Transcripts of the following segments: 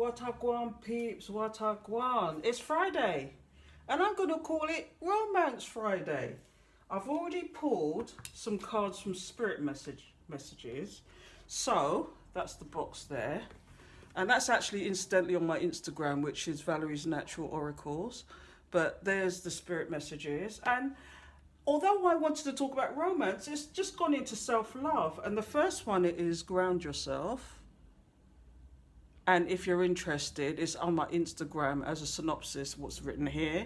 What a guan, peeps, what a guan. It's Friday, and I'm going to call it Romance Friday. I've already pulled some cards from Spirit Messages. So, that's the box there. And that's actually incidentally on my Instagram, which is Valerie's Natural Oracles. But there's the Spirit Messages. And although I wanted to talk about romance, it's just gone into self-love. And the first one is ground yourself. And if you're interested, it's on my Instagram as a synopsis, what's written here.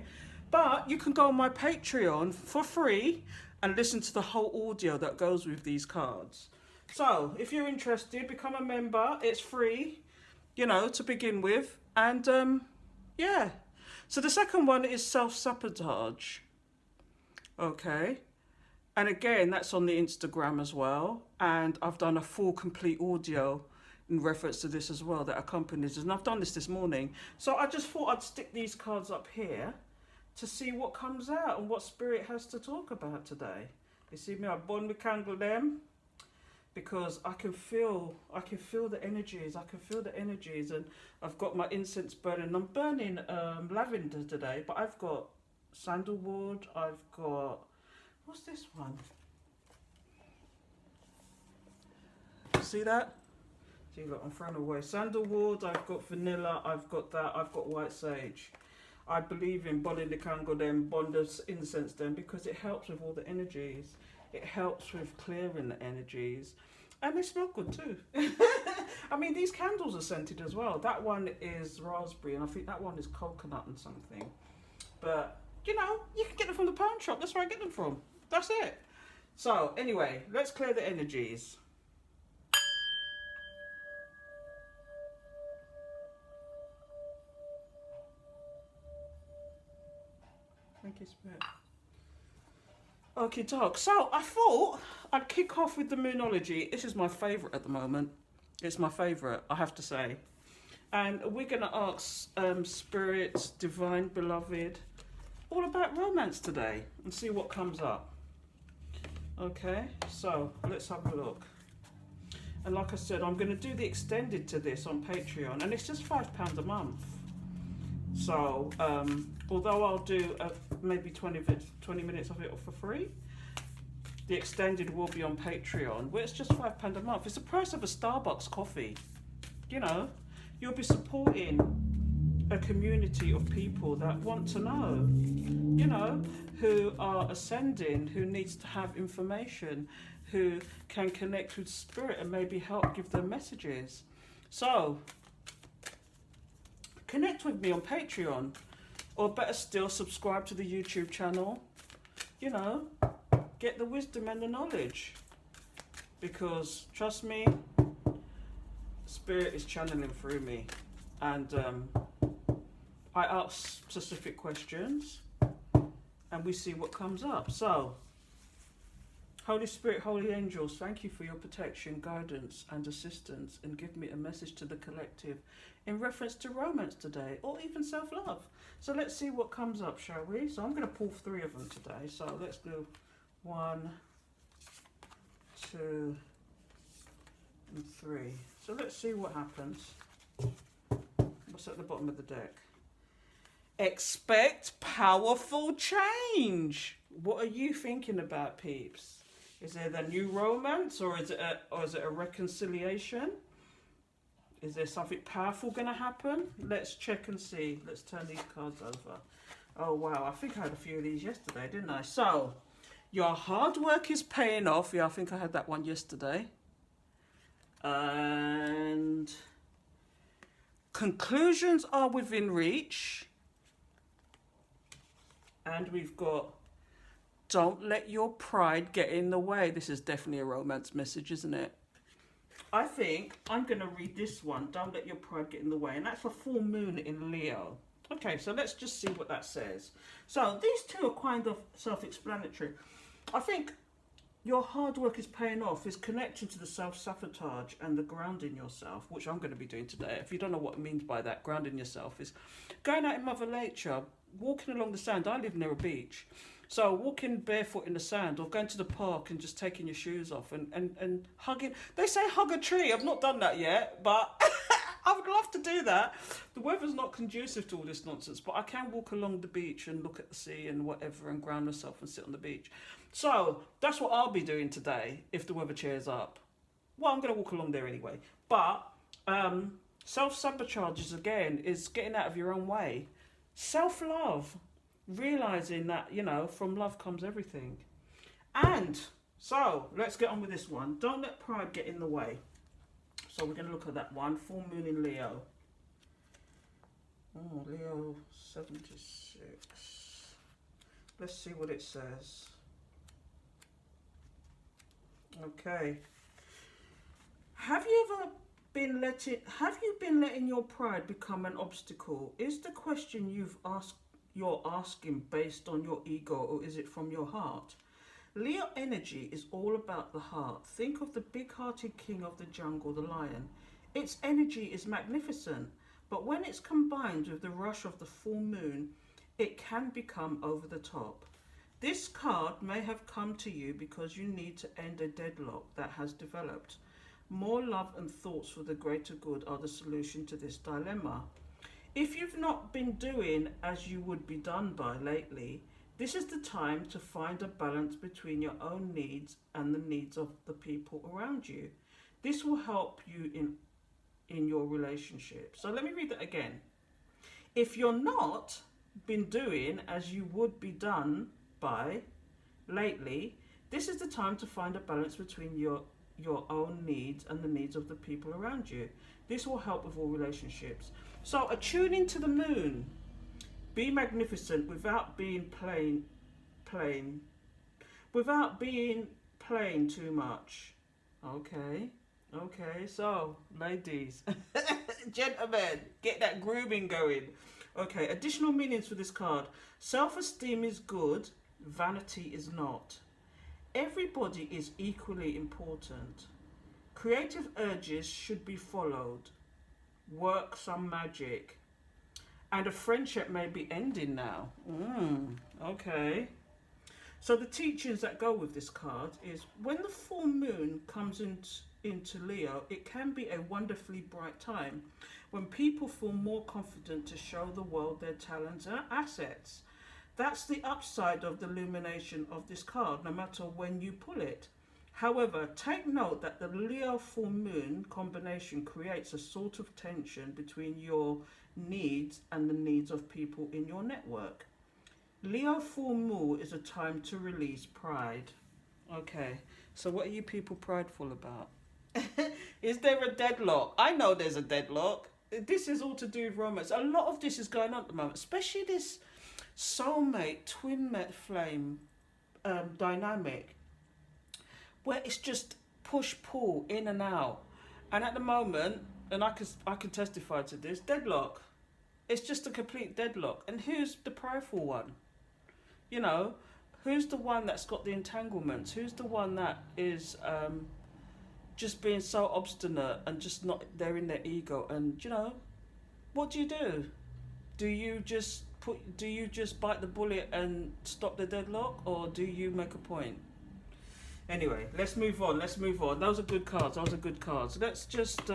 But you can go on my Patreon for free and listen to the whole audio that goes with these cards. So if you're interested, become a member. It's free, you know, to begin with. And yeah. So the second one is self-sabotage. Okay. And again, that's on the Instagram as well. And I've done a full complete audio in reference to this as well that accompanies it. And I've done this morning. So I just thought I'd stick these cards up here to see what comes out and what Spirit has to talk about today. You see me, I burn the candle them because I can feel the energies. I can feel the energies, and I've got my incense burning. I'm burning lavender today, but I've got sandalwood. I've got, what's this one? See that? See, look, I'm throwing away sandalwood. I've got vanilla. I've got that. I've got white sage. I believe in burning the candle them, burn the incense them, because it helps with all the energies. It helps with clearing the energies. And they smell good too. I mean, these candles are scented as well. That one is raspberry, and I think that one is coconut and something. But, you know, you can get them from the pawn shop. That's where I get them from. That's it. So, anyway, let's clear the energies. Thank you, Spirit. Okay, dog. So I thought I'd kick off with the Moonology. This is my favourite at the moment. It's my favourite, I have to say. And we're going to ask Spirit, Divine Beloved, all about romance today and see what comes up. Okay, so let's have a look. And like I said, I'm going to do the extended to this on Patreon, and it's just £5 a month. So, although I'll do maybe 20 minutes of it for free, the extended will be on Patreon, where it's just £5 a month. It's the price of a Starbucks coffee. You know, you'll be supporting a community of people that want to know, you know, who are ascending, who needs to have information, who can connect with Spirit and maybe help give them messages. So, connect with me on Patreon, or better still, subscribe to the YouTube channel. You know, get the wisdom and the knowledge, because trust me, Spirit is channeling through me, and I ask specific questions and we see what comes up. So, Holy Spirit, Holy Angels, thank you for your protection, guidance and assistance, and give me a message to the collective in reference to romance today, or even self-love. So let's see what comes up, shall we? So I'm going to pull 3 of them today. So let's do 1, 2, and 3. So let's see what happens. What's at the bottom of the deck? Expect powerful change. What are you thinking about, peeps? Is there a new romance, or is it a reconciliation? Is there something powerful going to happen? Let's check and see. Let's turn these cards over. Oh, wow. I think I had a few of these yesterday, didn't I? So, your hard work is paying off. Yeah, I think I had that one yesterday. And conclusions are within reach. And we've got, don't let your pride get in the way. This is definitely a romance message, isn't it? I think I'm going to read this one, don't let your pride get in the way. And that's a full moon in Leo. Okay, so let's just see what that says. So these two are kind of self-explanatory. I think your hard work is paying off, is connecting to the self-sabotage and the grounding yourself, which I'm going to be doing today. If you don't know what it means by that, grounding yourself is going out in Mother Nature, walking along the sand. I live near a beach. So walking barefoot in the sand, or going to the park and just taking your shoes off and hugging. They say hug a tree. I've not done that yet, but I would love to do that. The weather's not conducive to all this nonsense, but I can walk along the beach and look at the sea and whatever and ground myself and sit on the beach. So that's what I'll be doing today if the weather cheers up. Well, I'm going to walk along there anyway. But self-sabotage is getting out of your own way. Self-love, realising that, you know, from love comes everything. And so let's get on with this one. Don't let pride get in the way. So we're going to look at that one. Full moon in Leo. Oh, Leo 76. Let's see what it says. Okay. Have you been letting your pride become an obstacle? Is the question you're asking based on your ego, or is it from your heart? Leo energy is all about the heart. Think of the big-hearted king of the jungle, the lion. Its energy is magnificent, but when it's combined with the rush of the full moon, it can become over the top. This card may have come to you because you need to end a deadlock that has developed. More love and thoughts for the greater good are the solution to this dilemma. If you've not been doing as you would be done by lately, this is the time to find a balance between your own needs and the needs of the people around you. This will help you in your relationship. So let me read that again. If you're not been doing as you would be done by lately, this is the time to find a balance between your own needs and the needs of the people around you. This will help with all relationships. So attune into the moon. Be magnificent without being plain, without being plain too much. Okay, so ladies, gentlemen, get that grooming going. Okay, additional meanings for this card. Self-esteem is good, vanity is not. Everybody is equally important. Creative urges should be followed. Work some magic. And a friendship may be ending now. Okay. So the teachings that go with this card is when the full moon comes into Leo, it can be a wonderfully bright time when people feel more confident to show the world their talents and assets. That's the upside of the illumination of this card, no matter when you pull it. However, take note that the Leo full moon combination creates a sort of tension between your needs and the needs of people in your network. Leo full moon is a time to release pride. Okay, so what are you people prideful about? Is there a deadlock? I know there's a deadlock. This is all to do with romance. A lot of this is going on at the moment, especially this soulmate, twin flame dynamic, where it's just push-pull in and out. And at the moment, and I can testify to this, deadlock. It's just a complete deadlock. And who's the prideful one? You know, who's the one that's got the entanglements? Who's the one that is just being so obstinate and just not there in their ego? And, you know, what do? Do you just bite the bullet and stop the deadlock, or do you make a point? Anyway, let's move on. Those are good cards. Let's just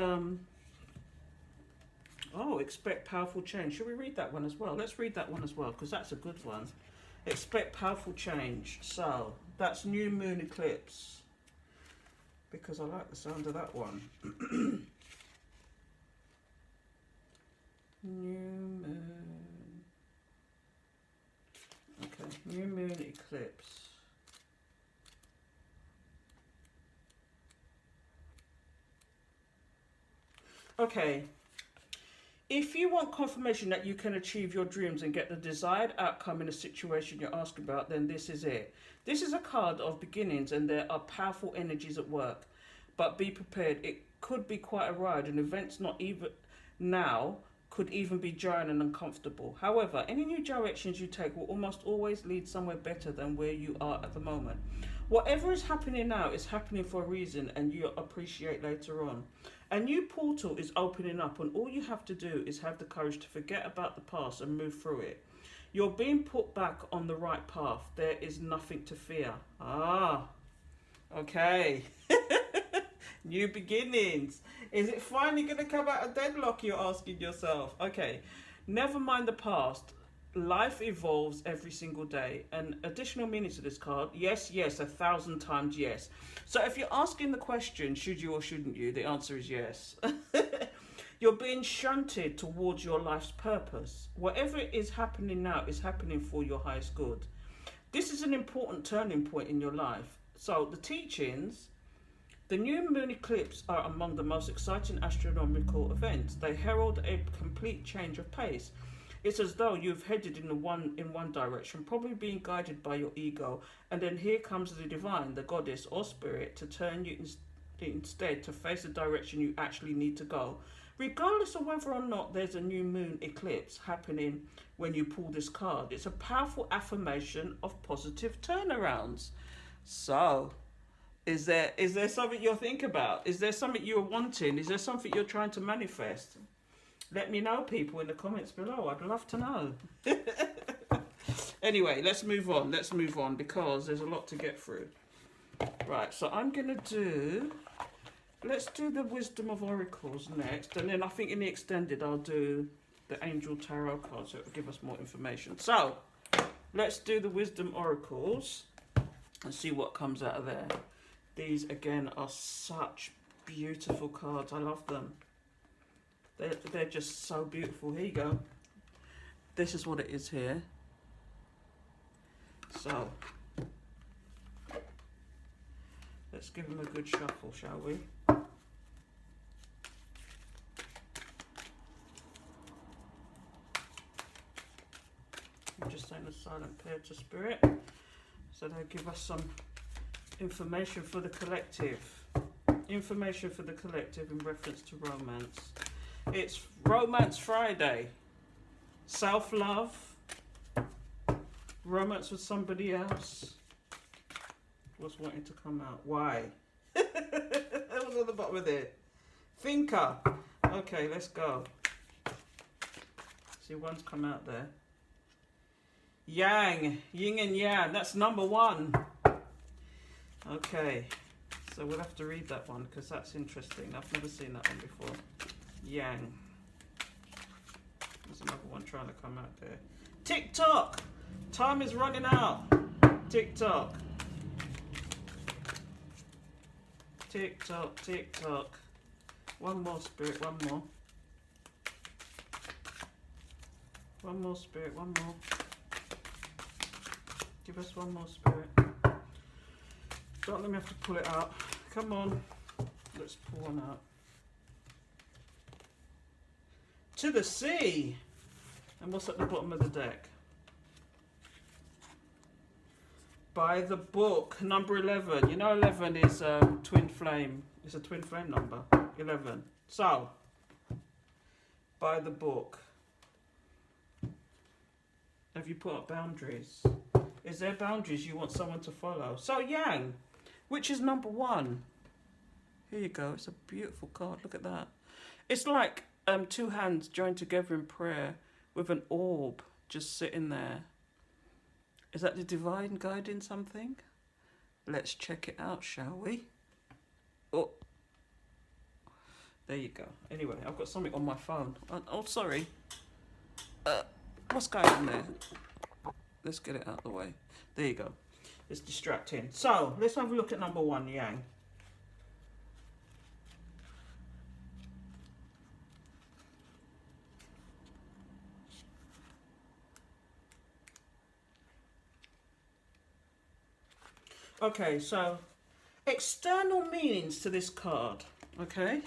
expect powerful change. Should we read that one as well? Let's read that one as well, because that's a good one. Expect powerful change. So that's new moon eclipse, because I like the sound of that one. New moon. Okay, new moon eclipse. Okay, if you want confirmation that you can achieve your dreams and get the desired outcome in a situation you're asking about, then this is it. This is a card of beginnings, and there are powerful energies at work. But be prepared, it could be quite a ride, and events not even now could even be jarring and uncomfortable. However, any new directions you take will almost always lead somewhere better than where you are at the moment. Whatever is happening now is happening for a reason, and you'll appreciate later on. A new portal is opening up, and all you have to do is have the courage to forget about the past and move through it. You're being put back on the right path. There is nothing to fear. Okay. New beginnings. Is it finally going to come out of deadlock, you're asking yourself? Okay, never mind the past. Life evolves every single day. And additional meaning to this card, yes, yes, 1,000 times yes. So if you're asking the question, should you or shouldn't you, the answer is yes. You're being shunted towards your life's purpose. Whatever is happening now is happening for your highest good. This is an important turning point in your life. So the teachings, the new moon eclipse are among the most exciting astronomical events. They herald a complete change of pace. It's as though you've headed in one direction, probably being guided by your ego, and then here comes the divine, the goddess or spirit, to turn you instead to face the direction you actually need to go. Regardless of whether or not there's a new moon eclipse happening when you pull this card, it's a powerful affirmation of positive turnarounds. So, is there something you're thinking about? Is there something you're wanting? Is there something you're trying to manifest? Let me know, people, in the comments below. I'd love to know. Anyway, let's move on. Let's move on because there's a lot to get through. Right, so I'm going to do... Let's do the Wisdom of Oracles next. And then I think in the extended, I'll do the Angel Tarot card, so it'll give us more information. So, let's do the Wisdom Oracles and see what comes out of there. These, again, are such beautiful cards. I love them. They're just so beautiful. Here you go. This is what it is here. So, let's give them a good shuffle, shall we? I'm just saying a silent prayer to Spirit. So they'll give us some information for the collective. Information for the collective in reference to romance. It's Romance Friday. Self-love. Romance with somebody else. What's wanting to come out? Why? That was at the bottom of there. Thinker. Okay, let's go. See, one's come out there. Yang. Yin and Yang. That's number one. Okay. So we'll have to read that one because that's interesting. I've never seen that one before. Yang. There's another one trying to come out there. TikTok. Time is running out. TikTok. TikTok, TikTok. One more, Spirit, one more. One more, Spirit, one more. Give us one more, Spirit. Don't let me have to pull it out. Come on. Let's pull one out. To the sea. And what's at the bottom of the deck? By the book, number 11. You know 11 is twin flame. It's a twin flame number. 11. So, by the book. Have you put up boundaries? Is there boundaries you want someone to follow? So, Yang, which is number 1. Here you go. It's a beautiful card. Look at that. It's like two hands joined together in prayer with an orb just sitting there. Is that the divine guiding something? Let's check it out, shall we? Oh, there you go. Anyway, I've got something on my phone. Oh, sorry. What's going on there? Let's get it out of the way. There you go. It's distracting. So, let's have a look at number 1, Yang. Okay, so external meanings to this card, okay?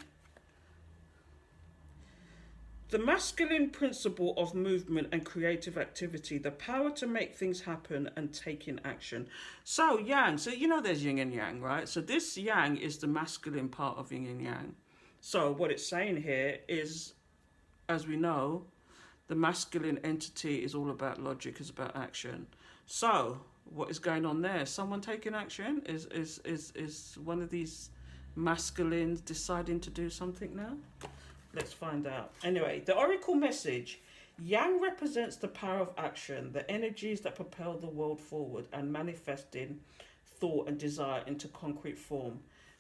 The masculine principle of movement and creative activity, the power to make things happen and taking action. So Yang, so you know there's yin and yang, right? So this Yang is the masculine part of yin and yang. So what it's saying here is, as we know, the masculine entity is all about logic, is about action. So what is going on there? Someone taking action? Is one of these masculines deciding to do something now? Let's find out. Anyway, the oracle message. Yang represents the power of action, the energies that propel the world forward and manifesting thought and desire into concrete form.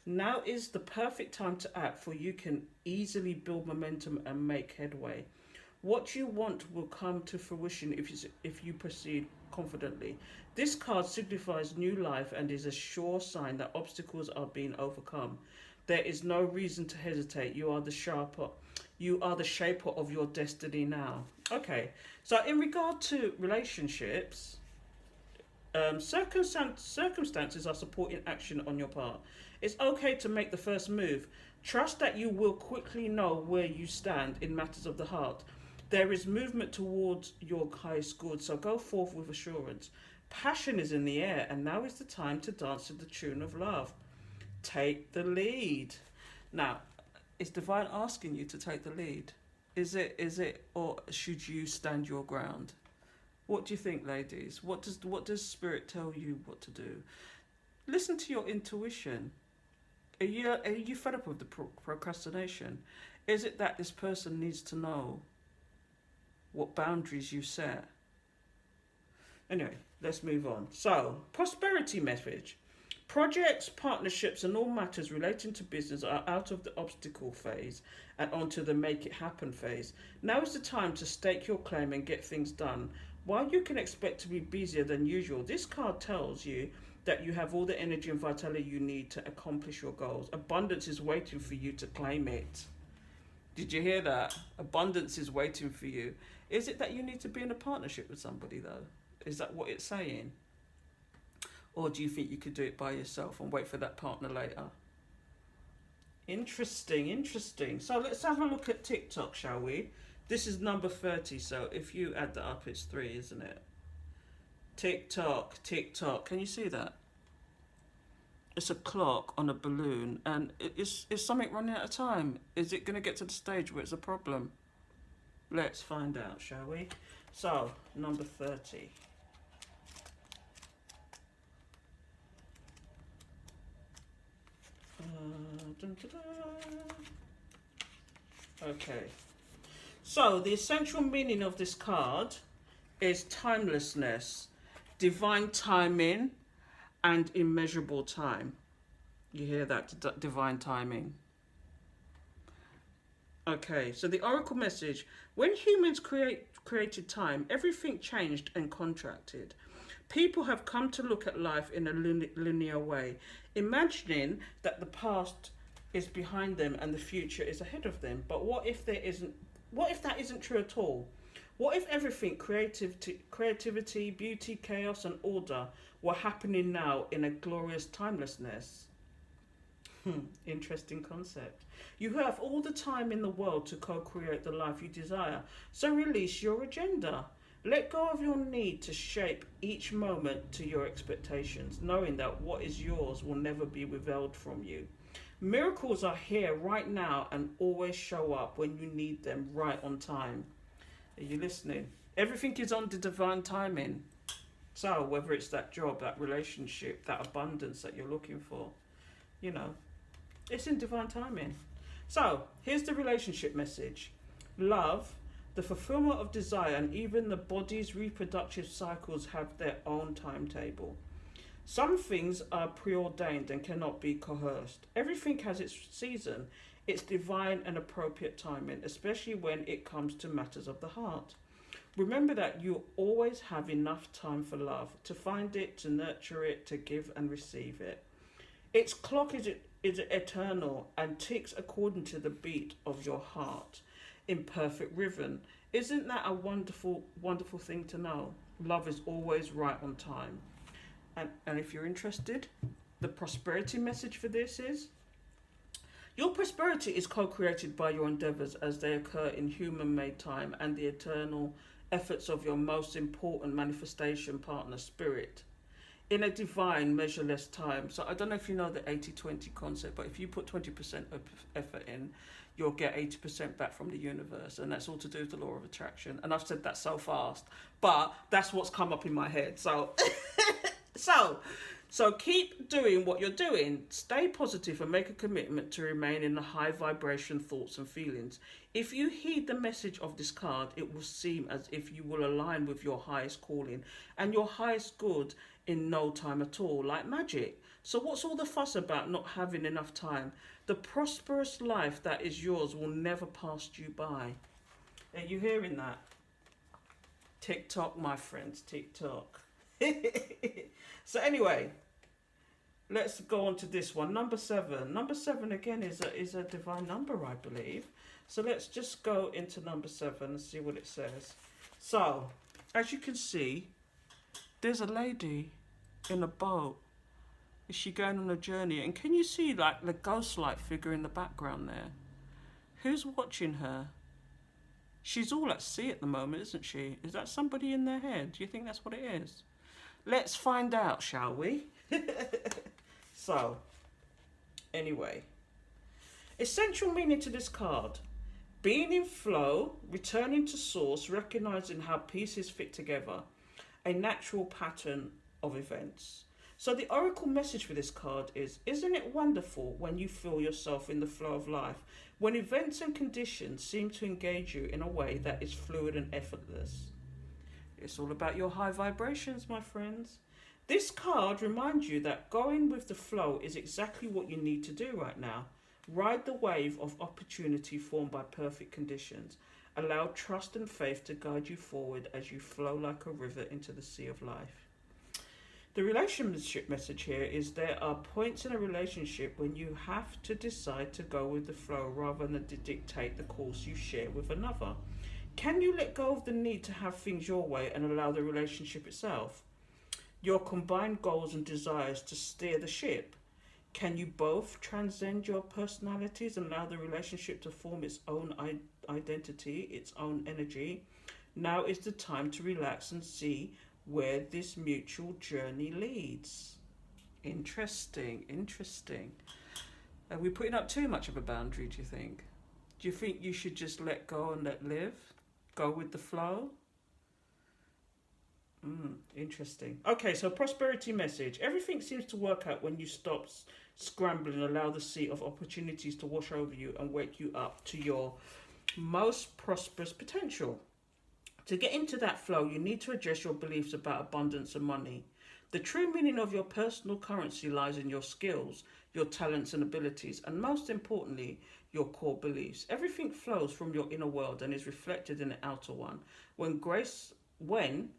Now is the perfect time to act, for you can easily build momentum and make headway. What you want will come to fruition if you proceed confidently. This card signifies new life and is a sure sign that obstacles are being overcome. There is no reason to hesitate. You are the shaper of your destiny now. Okay, so in regard to relationships, circumstances are supporting action on your part. It's okay to make the first move. Trust that you will quickly know where you stand in matters of the heart. There is movement towards your highest good, so go forth with assurance. Passion is in the air, and now is the time to dance to the tune of love. Take the lead. Now, is divine asking you to take the lead? Is it, or should you stand your ground? What do you think, ladies? What does spirit tell you what to do? Listen to your intuition. Are you fed up with the procrastination? Is it that this person needs to know what boundaries you set? Anyway, let's move on. So, prosperity message. Projects, partnerships, and all matters relating to business are out of the obstacle phase and onto the make it happen phase. Now is the time to stake your claim and get things done. While you can expect to be busier than usual, this card tells you that you have all the energy and vitality you need to accomplish your goals. Abundance is waiting for you to claim it. Did you hear that? Abundance is waiting for you. Is it that you need to be in a partnership with somebody, though? Is that what it's saying? Or do you think you could do it by yourself and wait for that partner later? Interesting. So let's have a look at TikTok, shall we? This is number 30, so if you add that up, it's 3, isn't it? TikTok. Can you see that? It's a clock on a balloon, and is something running out of time? Is it going to get to the stage where it's a problem? Let's find out, shall we? So, number 30. Okay. So, the essential meaning of this card is timelessness, divine timing, and immeasurable time. You hear that? Divine timing. Okay, so the oracle message. When humans created time, everything changed and contracted. People have come to look at life in a linear way, imagining that the past is behind them and the future is ahead of them. But what if that isn't true at all? What if everything, creativity, beauty, chaos, and order, were happening now in a glorious timelessness? Interesting concept. You have all the time in the world to co-create the life you desire, so release your agenda. Let go of your need to shape each moment to your expectations, knowing that what is yours will never be withheld from you. Miracles are here right now and always show up when you need them, right on time. Are you listening? Everything is on the divine timing. So whether it's that job, that relationship, that abundance that you're looking for, it's in divine timing. So here's the relationship message. Love, the fulfillment of desire, and even the body's reproductive cycles have their own timetable. Some things are preordained and cannot be coerced. Everything has its season, its divine and appropriate timing, especially when it comes to matters of the heart. Remember that you always have enough time for love, to find it, to nurture it, to give and receive it. Its clock is eternal and ticks according to the beat of your heart in perfect rhythm. Isn't that a wonderful, wonderful thing to know? Love is always right on time. And if you're interested, the prosperity message for this is, your prosperity is co-created by your endeavours as they occur in human-made time and the eternal efforts of your most important manifestation partner, spirit, in a divine, measureless time. So I don't know if you know the 80-20 concept, but if you put 20% of effort in, you'll get 80% back from the universe. And that's all to do with the law of attraction. And I've said that so fast, but that's what's come up in my head. So, so So keep doing what you're doing. Stay positive and make a commitment to remain in the high vibration thoughts and feelings. If you heed the message of this card, it will seem as if you will align with your highest calling and your highest good in no time at all, like magic. So what's all the fuss about not having enough time? The prosperous life that is yours will never pass you by. Are you hearing that? TikTok, my friends, TikTok. So anyway, let's go on to this one. Number 7. Number 7 again is a divine number, I believe. So let's just go into number 7 and see what it says. So, as you can see, there's a lady in a boat. Is she going on a journey? And can you see like the ghost-like figure in the background there? Who's watching her? She's all at sea at the moment, isn't she? Is that somebody in their head? Do you think that's what it is? Let's find out, shall we? So, anyway. Essential meaning to this card. Being in flow, returning to source, recognizing how pieces fit together. A natural pattern of events. So the oracle message for this card is, isn't it wonderful when you feel yourself in the flow of life, when events and conditions seem to engage you in a way that is fluid and effortless? It's all about your high vibrations, my friends. This card reminds you that going with the flow is exactly what you need to do right now. Ride the wave of opportunity formed by perfect conditions. Allow trust and faith to guide you forward as you flow like a river into the sea of life. The relationship message here is there are points in a relationship when you have to decide to go with the flow rather than to dictate the course you share with another. Can you let go of the need to have things your way and allow the relationship itself? Your combined goals and desires to steer the ship. Can you both transcend your personalities and allow the relationship to form its own identity, its own energy? Now is the time to relax and see where this mutual journey leads. Interesting, interesting. Are we putting up too much of a boundary, do you think? Do you think you should just let go and let live? Go with the flow? Interesting. Okay, so prosperity message. Everything seems to work out when you stop scrambling and allow the sea of opportunities to wash over you and wake you up to your most prosperous potential. To get into that flow, you need to address your beliefs about abundance and money. The true meaning of your personal currency lies in your skills, your talents and abilities, and most importantly, your core beliefs. Everything flows from your inner world and is reflected in the outer one. When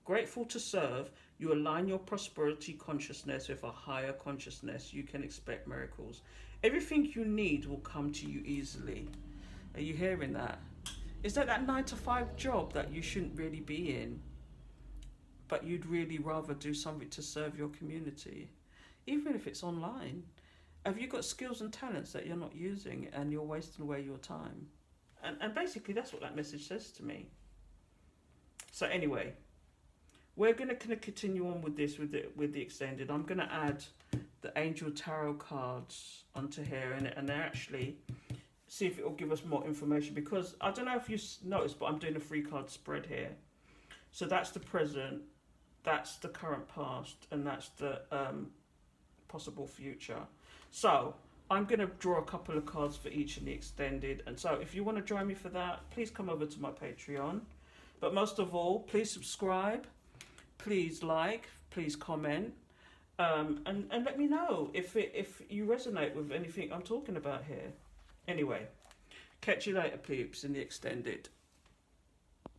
grateful to serve, you align your prosperity consciousness with a higher consciousness, you can expect miracles. Everything you need will come to you easily. Are you hearing that? Is that 9-to-5 job that you shouldn't really be in, but you'd really rather do something to serve your community, even if it's online? Have you got skills and talents that you're not using and you're wasting away your time? And basically that's what that message says to me. So anyway, we're going to continue on with this, with the extended. I'm going to add the Angel Tarot cards onto here, and they're actually... see if it will give us more information, because I don't know if you noticed, but I'm doing a 3-card spread here. So that's the present, that's the current past, and that's the possible future. So I'm going to draw a couple of cards for each in the extended, and so if you want to join me for that, please come over to my Patreon. But most of all, please subscribe, please like, please comment, and let me know if you resonate with anything I'm talking about here. Anyway, catch you later, peeps, in the extended.